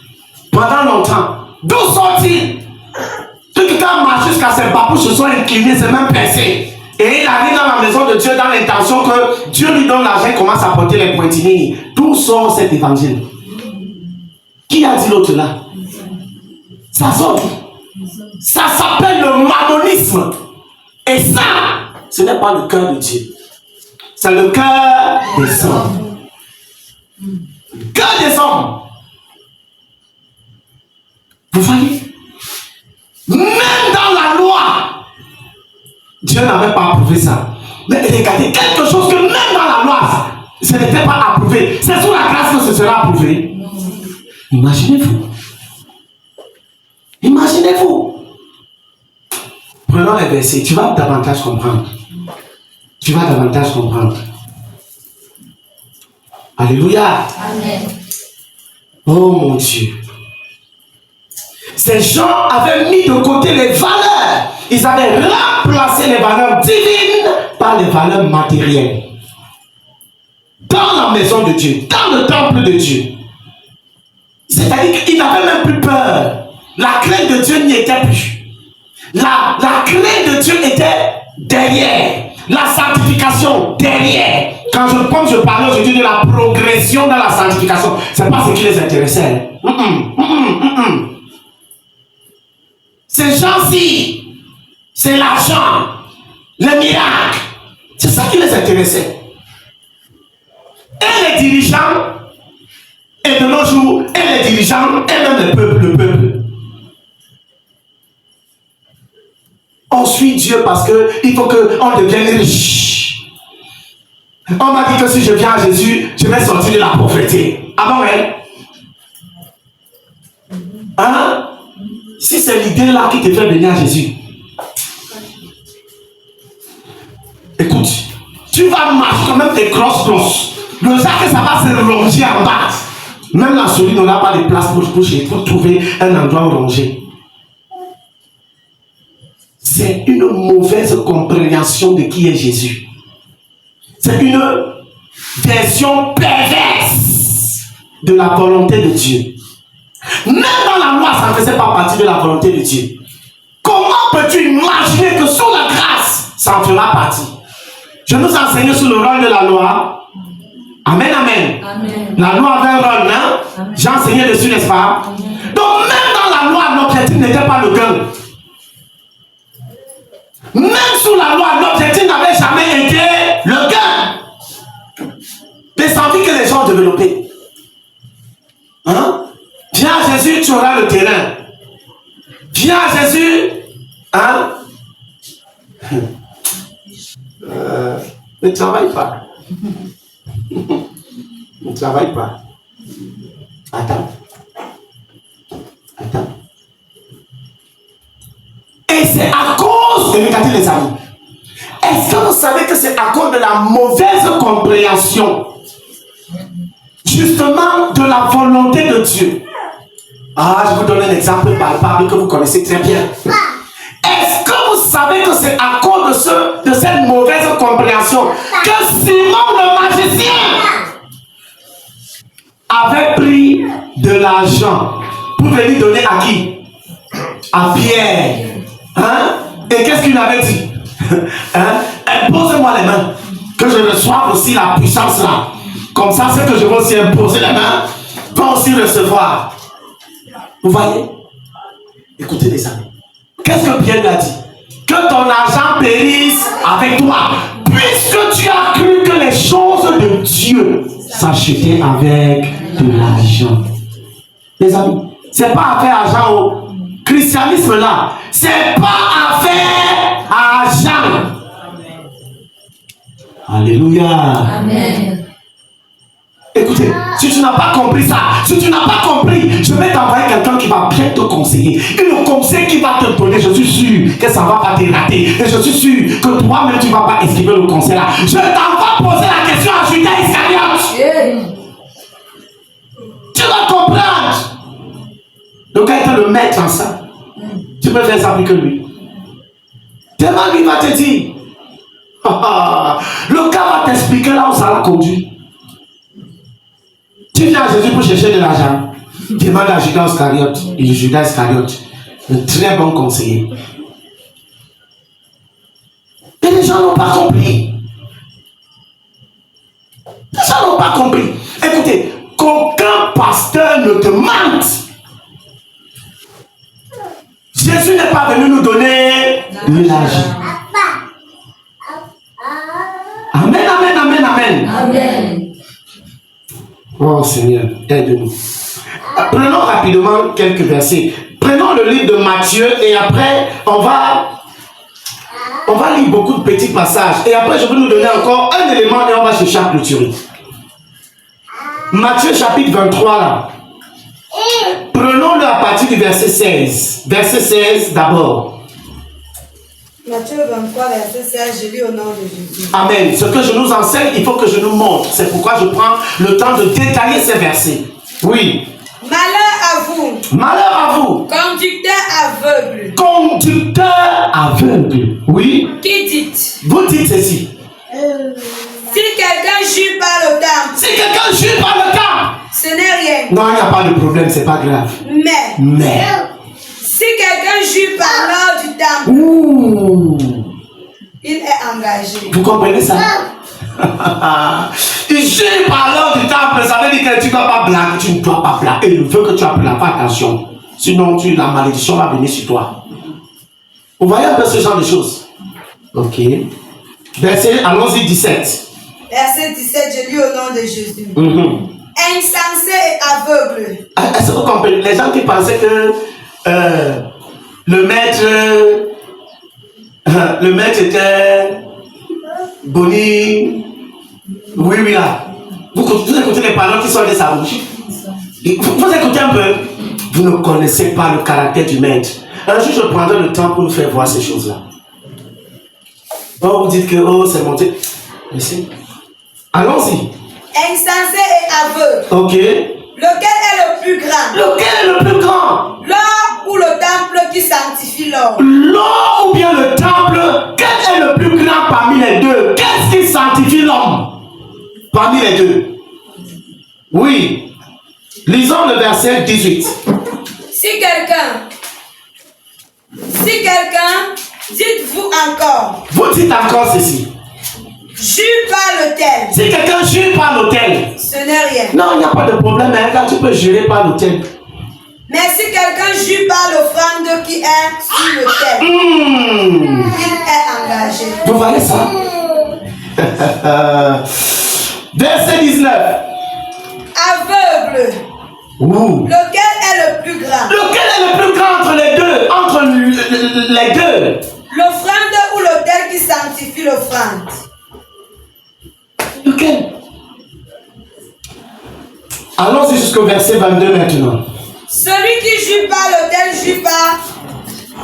pendant longtemps. D'où sont-ils? Que quelqu'un a marché jusqu'à ses babouches se sont inclinés, c'est même percé. Et il arrive dans la maison de Dieu dans l'intention que Dieu lui donne l'argent et commence à porter les pointilles. D'où sort cet évangile? Qui a dit l'autre là? Ça sort. Ça s'appelle le mammonisme. Et ça, ce n'est pas le cœur de Dieu. C'est le cœur des hommes. Le cœur des hommes. Vous voyez? Même dans la loi, Dieu n'avait pas approuvé ça. Mais regardez, quelque chose que même dans la loi, ce n'était pas approuvé. C'est sous la grâce que ce sera approuvé. Imaginez-vous. Imaginez-vous. Prenons les versets, tu vas davantage comprendre. Tu vas davantage comprendre. Alléluia. Amen. Oh mon Dieu. Ces gens avaient mis de côté les valeurs. Ils avaient remplacé les valeurs divines par les valeurs matérielles. Dans la maison de Dieu, dans le temple de Dieu. C'est-à-dire qu'ils n'avaient même plus peur. La crainte de Dieu n'y était plus. La crainte de Dieu était derrière. La sanctification derrière. Quand je parlais aujourd'hui de la progression dans la sanctification, ce n'est pas ce qui les intéressait. Ces gens-ci, c'est l'argent, les miracles. C'est ça qui les intéressait. Et les dirigeants, et de nos jours, et les dirigeants, et même le peuple. On suit Dieu parce qu'il faut qu'on devienne riche. On m'a dit que si je viens à Jésus, je vais sortir de la pauvreté. Ah bon, hein? Si c'est l'idée là qui te fait venir à Jésus, écoute, tu vas marcher quand même des grosses planches. Le sac, ça va se ronger en bas. Même la souris n'aura pas de place pour trouver un endroit où ronger. C'est une mauvaise compréhension de qui est Jésus. C'est une version perverse de la volonté de Dieu. Même dans la loi, ça ne faisait pas partie de la volonté de Dieu. Comment peux-tu imaginer que sous la grâce, ça en fera partie? Je nous enseigne sur le rôle de la loi. Amen, amen. Amen. La loi avait un rôle, hein? J'ai enseigné dessus, n'est-ce pas? Amen. Donc même dans la loi, l'objectif n'était pas le gain. Même sous la loi, l'objectif n'avait jamais été le gain. Des envies que les gens ont développées. Hein? Viens à Jésus, tu auras le terrain. Viens à Jésus, hein? Ne travaille pas. Ne travaille pas. Attends. Et c'est à cause de, regardez les amis, est-ce que vous savez que c'est à cause de la mauvaise compréhension justement de la volonté de Dieu? Ah, je vous donne un exemple palpable que vous connaissez très bien. Est-ce que vous savez que c'est à cause de cette mauvaise compréhension que Simon le magicien avait pris de l'argent pour venir donner à qui? À Pierre. Hein? Et qu'est-ce qu'il avait dit? Hein? Impose-moi les mains, que je reçoive aussi la puissance là. Comme ça, c'est que je vais aussi imposer les mains, va aussi recevoir. Vous voyez? Écoutez les amis. Qu'est-ce que Pierre lui a dit? Que ton argent périsse avec toi, puisque tu as cru que les choses de Dieu s'achetaient avec de l'argent. Les amis, c'est pas affaire argent au christianisme là, c'est pas affaire argent. Alléluia. Amen. Écoutez, si tu n'as pas compris ça, si tu n'as pas compris, je vais t'envoyer quelqu'un qui va bien te conseiller. Et le conseil qui va te donner, je suis sûr que ça ne va pas te rater. Et je suis sûr que toi-même, tu ne vas pas esquiver le conseil là. Je t'envoie poser la question à Judas Iscariote. Tu vas comprendre. Le gars était le maître en ça. Tu peux faire ça plus que lui. Tellement lui va te dire. Le gars va t'expliquer là où ça l'a conduit. Tu viens à Jésus pour chercher de l'argent. Demande à Judas Iscariote. Et Judas Iscariote, un très bon conseiller. Et les gens n'ont pas compris. Les gens n'ont pas compris. Écoutez, qu'aucun pasteur ne te mente. Jésus n'est pas venu nous donner de l'argent. Amen, amen, amen, amen. Amen. Oh Seigneur, aide-nous. Prenons rapidement quelques versets. Prenons le livre de Matthieu et après on va lire beaucoup de petits passages. Et après je vais nous donner encore un élément et on va chercher à clôturer. Matthieu chapitre 23 là. Prenons-le à partir du verset 16. Verset 16 d'abord. Matthieu 23, verset 16, je lis au nom de Jésus. Amen. Ce que je nous enseigne, il faut que je nous montre. C'est pourquoi je prends le temps de détailler ces versets. Oui. Malheur à vous. Malheur à vous. Conducteur aveugle. Conducteur aveugle. Oui. Qui dites? Vous dites ceci. Si quelqu'un jure par le temple. Si quelqu'un jure par le temple. Ce n'est rien. Non, il n'y a pas de problème, c'est pas grave. Mais. Si quelqu'un jure par l'heure du temple. Ouh. Il est engagé. Vous comprenez ça? Il jure par l'heure du temple, ça veut dire que tu ne dois pas blaguer, tu ne dois pas blaguer. Il veut que tu appelles, fais attention. Sinon, la malédiction va venir sur toi. Vous voyez un peu ce genre de choses? Ok. Verset, allons-y, 17. Verset 17, je lis au nom de Jésus. Insensé et aveugle. Est-ce que vous comprenez? Les gens qui pensaient que le maître était Boni. Oui, là. Vous écoutez les paroles qui sortent de sa bouche. Vous écoutez un peu. Vous ne connaissez pas le caractère du maître. Un jour, je prendrai le temps pour nous faire voir ces choses-là. Oh, vous dites que c'est monté. Ici. Allons-y. Insensé et aveugle. Ok. Lequel est le plus grand? Lequel est le plus grand? L'or ou le temple qui sanctifie l'or? L'or ou bien le temple? Quel est le plus grand parmi les deux? Qu'est-ce qui sanctifie l'homme parmi les deux? Oui. Lisons le verset 18. Si quelqu'un, dites-vous encore. Vous dites encore ceci. Jure par l'autel. Si quelqu'un jure par l'autel. Ce n'est rien. Non, il n'y a pas de problème, hein, car tu peux jurer par l'autel. Mais si quelqu'un jure par l'offrande qui est sur l'autel, il est engagé. Vous voyez ça? Verset 19. Aveugle. Lequel est le plus grand? Lequel est le plus grand entre les deux? Entre les deux? L'offrande ou l'autel qui sanctifie l'offrande? Lequel? Allons-y jusqu'au verset 22 maintenant. Celui qui jure par l'autel jure par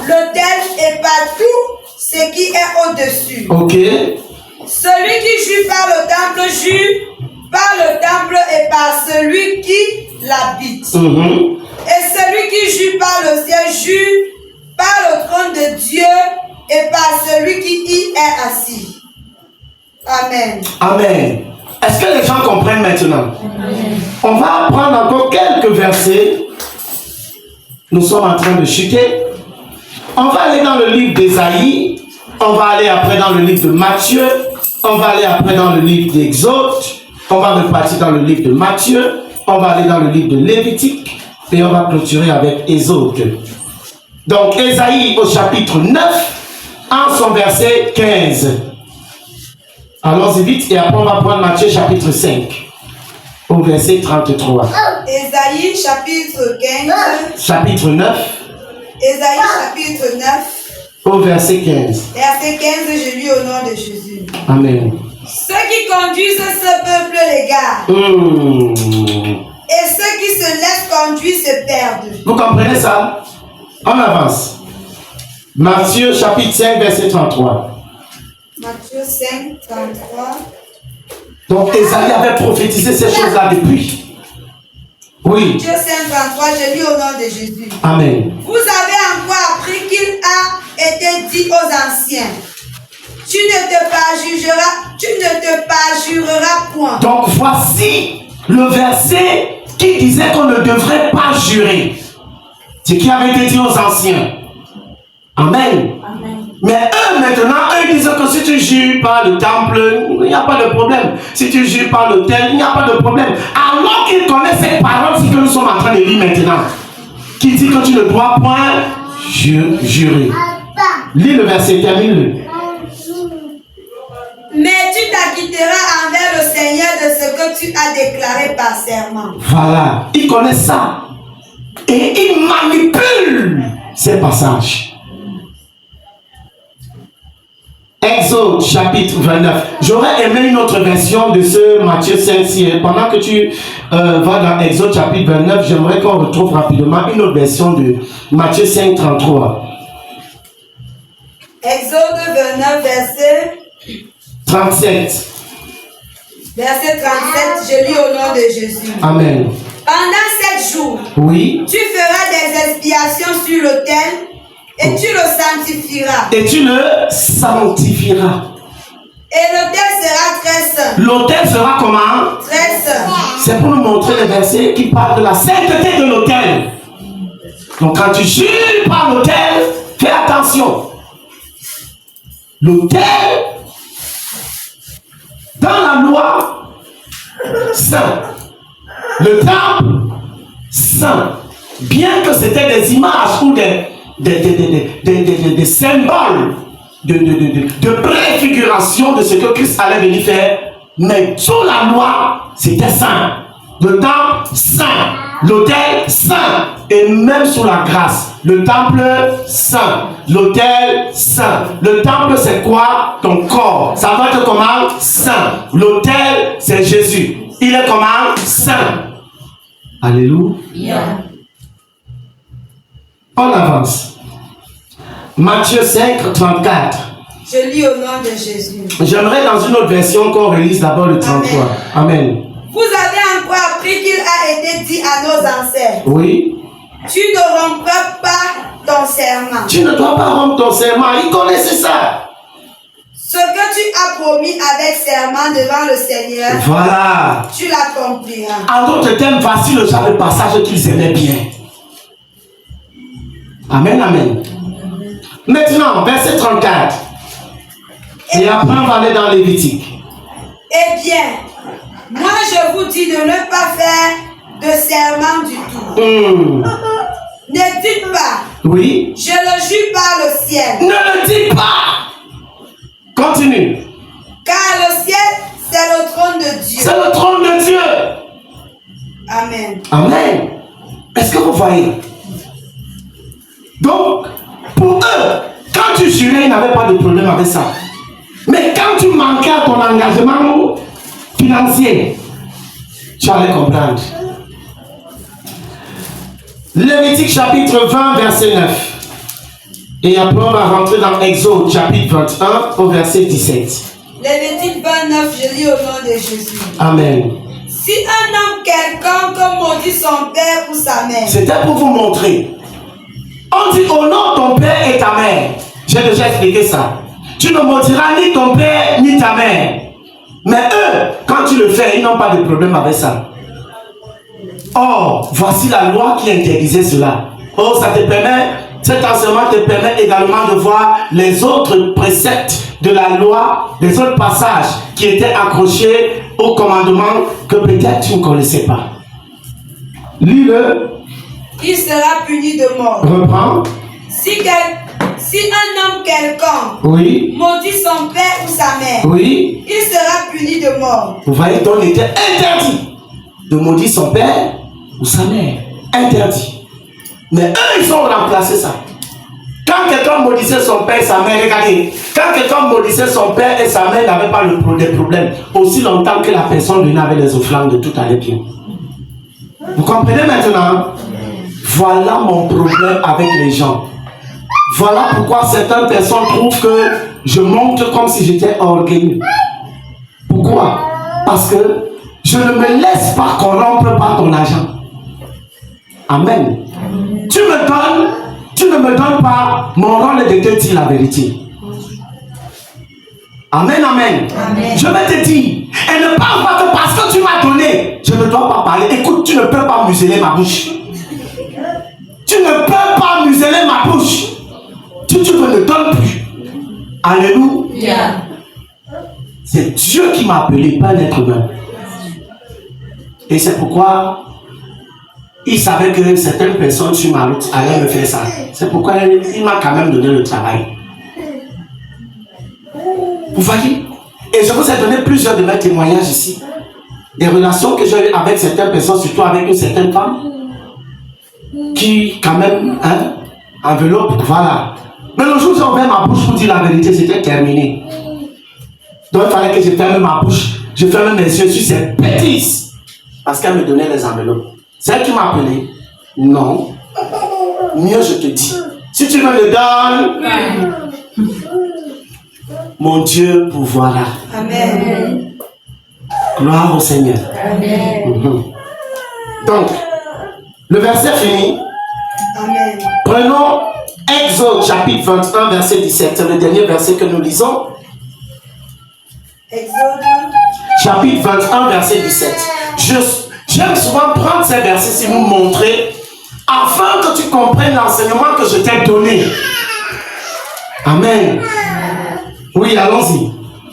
l'autel et par tout ce qui est au-dessus. Ok. Celui qui jure par le temple jure par le temple et par celui qui l'habite. Et celui qui jure par le ciel jure par le trône de Dieu et par celui qui y est assis. Amen. Amen. Est-ce que les gens comprennent maintenant? Amen. On va prendre encore quelques versets. Nous sommes en train de chuter. On va aller dans le livre d'Ésaïe. On va aller après dans le livre de Matthieu. On va aller après dans le livre d'Exode. On va repartir dans le livre de Matthieu. On va aller dans le livre de Lévitique. Et on va clôturer avec Exode. Donc, Ésaïe au chapitre 9, en son verset 15. Allons-y vite. Et après, on va prendre Matthieu chapitre 5, au verset 33. Ésaïe chapitre 15. Chapitre 9. Ésaïe chapitre 9. Au verset 15. Verset 15, je lis au nom de Jésus. Amen. Ceux qui conduisent ce peuple l'égardent. Et ceux qui se laissent conduire se perdent. Vous comprenez ça? On avance. Matthieu chapitre 5, verset 33. Matthieu 5, 33. Donc Ésaïe avait prophétisé ces choses-là depuis. Oui. Matthieu 5, 33, je lis au nom de Jésus. Amen. Vous avez encore appris qu'il a été dit aux anciens: tu ne te parjureras point. Donc voici le verset qui disait qu'on ne devrait pas jurer. Ce qui avait été dit aux anciens. Amen. Amen. Mais eux maintenant, eux disent que si tu jures par le temple, il n'y a pas de problème. Si tu jures par l'autel, il n'y a pas de problème. Alors qu'ils connaissent cette parole, c'est que nous sommes en train de lire maintenant. Qui dit que tu ne dois point jurer. Lis le verset, termine-le. Mais tu t'acquitteras envers le Seigneur de ce que tu as déclaré par serment. Voilà, ils connaissent ça. Et ils manipulent ces passages. Exode chapitre 29. J'aurais aimé une autre version de ce Matthieu 5. Pendant que tu vas dans Exode chapitre 29, j'aimerais qu'on retrouve rapidement une autre version de Matthieu 5, 33. Exode 29, verset 37. Verset 37, je lis au nom de Jésus. Amen. Pendant 7 jours, oui, tu feras des expiations sur l'autel et tu le sanctifieras. Et tu le sanctifieras. Et l'autel sera très saint. L'autel sera comment? Très saint. C'est pour nous montrer les versets qui parlent de la sainteté de l'autel. Donc quand tu jures par l'autel, fais attention. L'autel, dans la loi, saint. Le temple, saint. Bien que c'était des images ou des symboles de préfiguration de ce que Christ allait venir faire, mais sous la loi, c'était saint. Le temple, saint. L'autel, saint. Et même sous la grâce, le temple, saint. L'autel, saint. Le temple, c'est quoi? Ton corps. Ça va être comment? Saint. L'autel, c'est Jésus. Il est comment? Saint. Alléluia. On avance. Matthieu 5, 34. Je lis au nom de Jésus. J'aimerais dans une autre version qu'on relise d'abord le 33. Amen. Vous avez encore appris qu'il a été dit à nos ancêtres: oui. Tu ne rompras pas ton serment. Tu ne dois pas rompre ton serment. Ils connaissaient ça. Ce que tu as promis avec serment devant le Seigneur, voilà, tu l'accompliras. En d'autres termes, voici le genre de passage qu'ils aimaient bien. Amen, amen. Maintenant, verset 34. Et après, on va aller dans Lévitique. Eh bien, moi je vous dis de ne pas faire de serment du tout. Ne dites pas. Oui. Je le jure par le ciel. Ne le dites pas. Continue. Car le ciel, c'est le trône de Dieu. C'est le trône de Dieu. Amen. Amen. Est-ce que vous voyez? Donc, pour eux, quand tu jurais, ils n'avaient pas de problème avec ça. Mais quand tu manquais à ton engagement financier, tu allais comprendre. Lévitique chapitre 20, verset 9. Et après, on va rentrer dans Exode chapitre 21 au verset 17. Lévitique 29, je lis au nom de Jésus. Amen. Si un homme quelconque maudit son père ou sa mère. C'était pour vous montrer. On dit au nom de ton père et ta mère. J'ai déjà expliqué ça. Tu ne maudiras ni ton père ni ta mère. Mais eux, quand tu le fais, ils n'ont pas de problème avec ça. Or, voici la loi qui interdisait cela. Oh, ça te permet, cet enseignement te permet également de voir les autres préceptes de la loi, les autres passages qui étaient accrochés au commandement que peut-être tu ne connaissais pas. Lis-le. Il sera puni de mort. Reprends. Si un homme quelconque Oui. maudit son père ou sa mère, Oui. il sera puni de mort. Vous voyez, donc il était interdit de maudire son père ou sa mère. Interdit. Mais eux, ils ont remplacé ça. Quand quelqu'un maudissait son père et sa mère, regardez, quand quelqu'un maudissait son père et sa mère n'avait pas de problème, aussi longtemps que la personne venait avec les offrandes, de tout allait bien. Vous comprenez maintenant? Voilà mon problème avec les gens. Voilà pourquoi certaines personnes trouvent que je montre comme si j'étais orgueilleux. Pourquoi? Parce que je ne me laisse pas corrompre par ton argent. Amen. Tu ne me donnes pas mon rôle de te dire la vérité. Amen, amen. Amen. Je vais te dire, et ne parle pas que parce que tu m'as donné, je ne dois pas parler. Écoute, tu ne peux pas museler ma bouche. Tu ne peux pas museler ma bouche. Tu ne me donnes plus. Alléluia. C'est Dieu qui m'a appelé, pas un être humain. Et c'est pourquoi il savait que certaines personnes sur ma route allaient me faire ça. C'est pourquoi il m'a quand même donné le travail. Vous voyez? Et je vous ai donné plusieurs de mes témoignages ici. Des relations que j'ai eues avec certaines personnes, surtout avec une certaine femme, qui quand même, enveloppe, voilà. Mais le jour où j'ai ouvert ma bouche pour dire la vérité, c'était terminé. Donc il fallait que je ferme ma bouche, je ferme mes yeux sur ces bêtises. Parce qu'elle me donnait les enveloppes. C'est elle qui m'a appelé. Non. Mieux je te dis. Si tu me le donnes, mon Dieu pourvoira. Amen. Gloire au Seigneur. Amen. Donc, le verset fini. Amen. Prenons Exode chapitre 21, verset 17. C'est le dernier verset que nous lisons. Exode. Chapitre 21, verset 17. J'aime souvent prendre ces versets et vous montrer afin que tu comprennes l'enseignement que je t'ai donné. Amen. Oui, allons-y.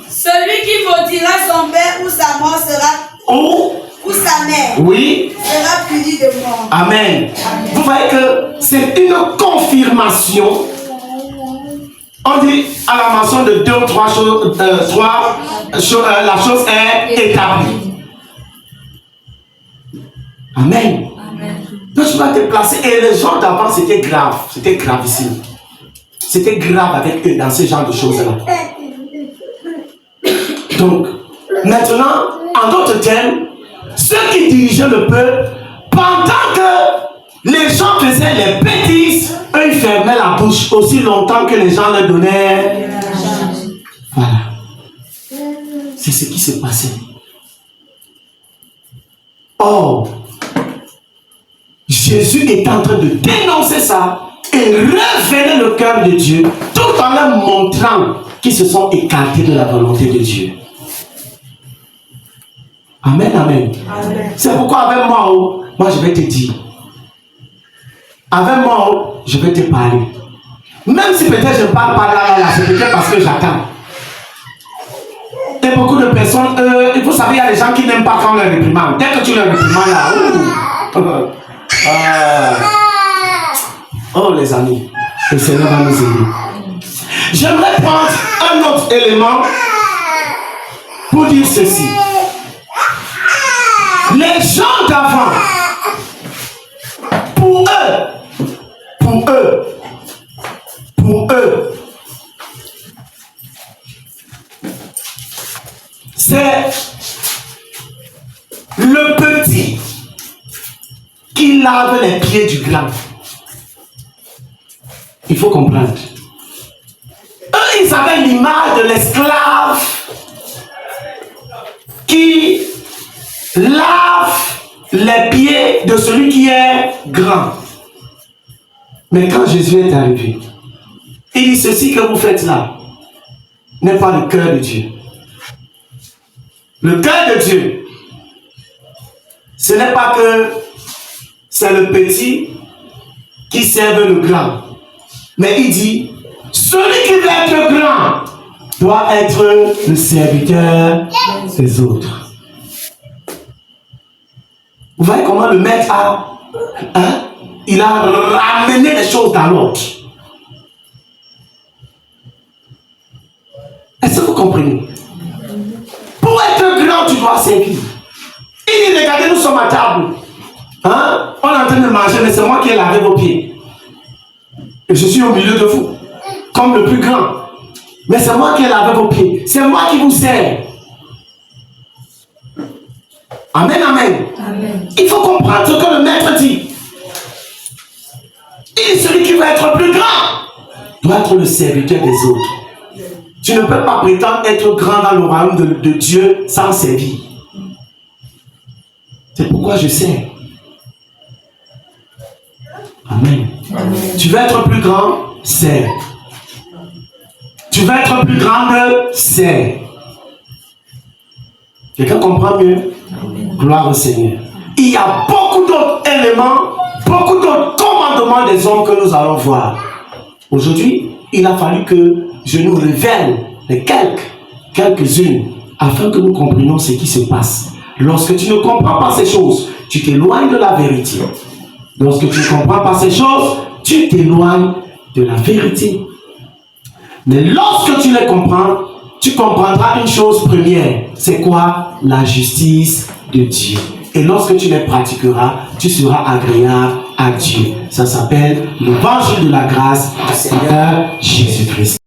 Celui qui maudira son père ou sa mère sera ou sa mère, oui, sera puni de mort. Amen. Vous voyez que c'est une confirmation. On dit à la mention de 2 ou 3 choses, la chose est établie. Amen. Donc tu vas te placer. Et les gens d'avant, c'était grave. C'était gravissime. C'était grave avec eux dans ce genre de choses-là. Donc, maintenant, en d'autres termes, ceux qui dirigeaient le peuple, pendant que les gens faisaient les bêtises, eux ils fermaient la bouche aussi longtemps que les gens leur donnaient. Voilà. C'est ce qui se passait. Or, Jésus est en train de dénoncer ça et révéler le cœur de Dieu tout en leur montrant qu'ils se sont écartés de la volonté de Dieu. Amen, amen. Amen. C'est pourquoi avec moi, je vais te dire, avec moi, je vais te parler. Même si peut-être je ne parle pas là, c'est peut-être parce que j'attends. Et beaucoup de personnes, vous savez, il y a des gens qui n'aiment pas quand on les réprimande. Dès que tu les réprimandes là, oh les amis, le Seigneur va nous aider. J'aimerais prendre un autre élément pour dire ceci. Les gens d'avant, pour eux, c'est le petit qui lave les pieds du grand. Il faut comprendre. Eux, ils avaient l'image de l'esclave qui lave les pieds de celui qui est grand. Mais quand Jésus est arrivé, il dit ceci que vous faites là n'est pas le cœur de Dieu. Le cœur de Dieu, ce n'est pas que c'est le petit qui serve le grand. Mais il dit, celui qui veut être grand doit être le serviteur des autres. Vous voyez comment le maître il a ramené les choses dans l'ordre. Est-ce que vous comprenez? Pour être grand, tu dois servir. Il dit, regardez, nous sommes à table. On est en train de manger, mais c'est moi qui ai lavé vos pieds. Et je suis au milieu de vous, comme le plus grand. Mais c'est moi qui ai lavé vos pieds. C'est moi qui vous sers. Amen, amen. Amen. Il faut comprendre ce que le maître dit. Il dit, celui qui veut être plus grand doit être le serviteur des autres. Tu ne peux pas prétendre être grand dans le royaume de Dieu sans servir. C'est pourquoi je sers. Amen. Amen. Tu veux être plus grand, sers. Tu veux être plus grande, sers. Quelqu'un comprend mieux? Amen. Gloire au Seigneur. Il y a beaucoup d'autres éléments, beaucoup d'autres commandements des hommes que nous allons voir. Aujourd'hui, il a fallu que je nous révèle les quelques-unes afin que nous comprenions ce qui se passe. Lorsque tu ne comprends pas ces choses, tu t'éloignes de la vérité. Lorsque tu ne comprends pas ces choses, tu t'éloignes de la vérité. Mais lorsque tu les comprends, tu comprendras une chose première. C'est quoi? La justice de Dieu. Et lorsque tu les pratiqueras, tu seras agréable à Dieu. Ça s'appelle l'évangile de la grâce du Seigneur Jésus-Christ.